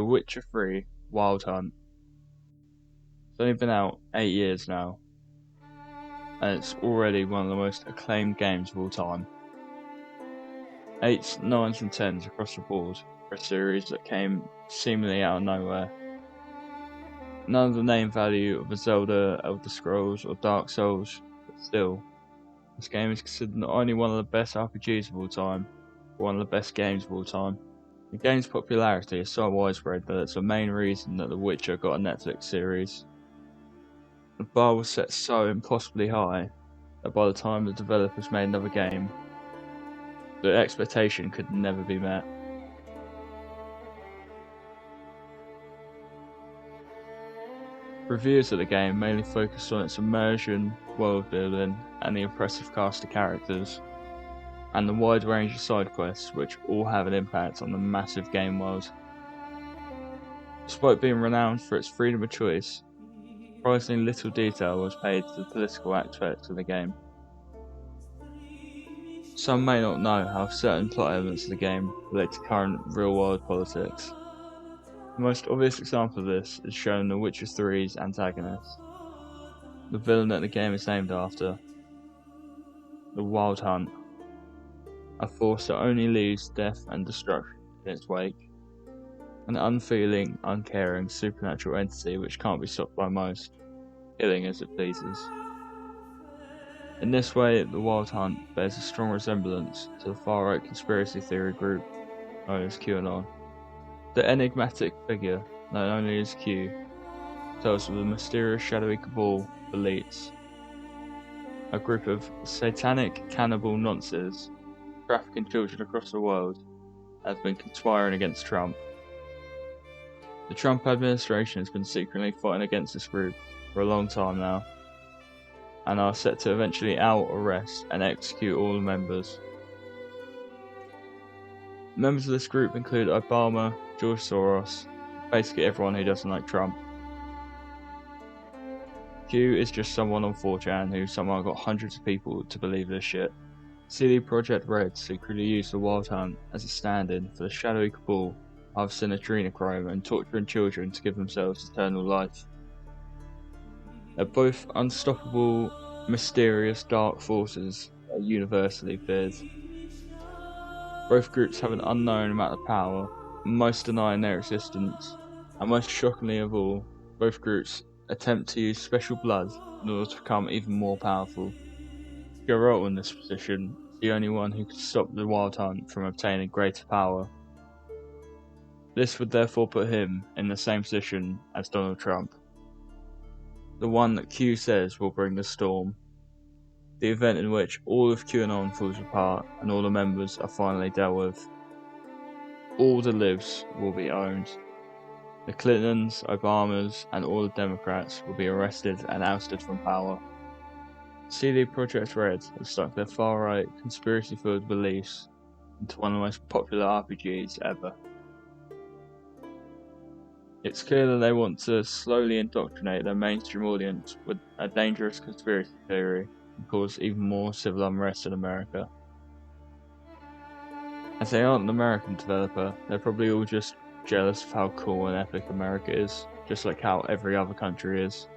Witcher 3 Wild Hunt. It's only been out 8 years now, and it's already one of the most acclaimed games of all time. 8s, 9s and 10s across the board for a series that came seemingly out of nowhere. None of the name value of a Zelda, Elder Scrolls or Dark Souls, but still, this game is considered not only one of the best RPGs of all time, but one of the best games of all time. The game's popularity is so widespread that it's the main reason that The Witcher got a Netflix series. The bar was set so impossibly high that by the time the developers made another game, the expectation could never be met. Reviews of the game mainly focused on its immersion, world building, and the impressive cast of characters, and the wide range of side quests which all have an impact on the massive game world. Despite being renowned for its freedom of choice, surprisingly little detail was paid to the political aspects of the game. Some may not know how certain plot elements of the game relate to current real-world politics. The most obvious example of this is shown in The Witcher 3's antagonist, the villain that the game is named after, the Wild Hunt, a force that only leaves death and destruction in its wake, an unfeeling, uncaring supernatural entity which can't be stopped by most, killing as it pleases. In this way, the Wild Hunt bears a strong resemblance to the far-right conspiracy theory group known as QAnon. The enigmatic figure, known only as Q, tells of the mysterious shadowy cabal of elites, a group of satanic cannibal nonces trafficking children across the world, have been conspiring against Trump. The Trump administration has been secretly fighting against this group for a long time now, and are set to eventually out, arrest, and execute all the members. Members of this group include Obama, George Soros, basically everyone who doesn't like Trump. Q is just someone on 4chan who somehow got hundreds of people to believe this shit. CD Projekt Red secretly used the Wild Hunt as a stand-in for the shadowy cabal of adrenochrome and torturing children to give themselves eternal life. They're both unstoppable, mysterious, dark forces that are universally feared. Both groups have an unknown amount of power, most denying their existence, and most shockingly of all, both groups attempt to use special blood in order to become even more powerful. Geralt in this position is the only one who could stop the Wild Hunt from obtaining greater power. This would therefore put him in the same position as Donald Trump, the one that Q says will bring the storm, the event in which all of QAnon falls apart and all the members are finally dealt with. All the libs will be owned. The Clintons, Obamas, and all the Democrats will be arrested and ousted from power. CD Projekt Red has stuck their far-right, conspiracy-filled beliefs into one of the most popular RPGs ever. It's clear that they want to slowly indoctrinate their mainstream audience with a dangerous conspiracy theory and cause even more civil unrest in America. As they aren't an American developer, they're probably all just jealous of how cool and epic America is, just like how every other country is.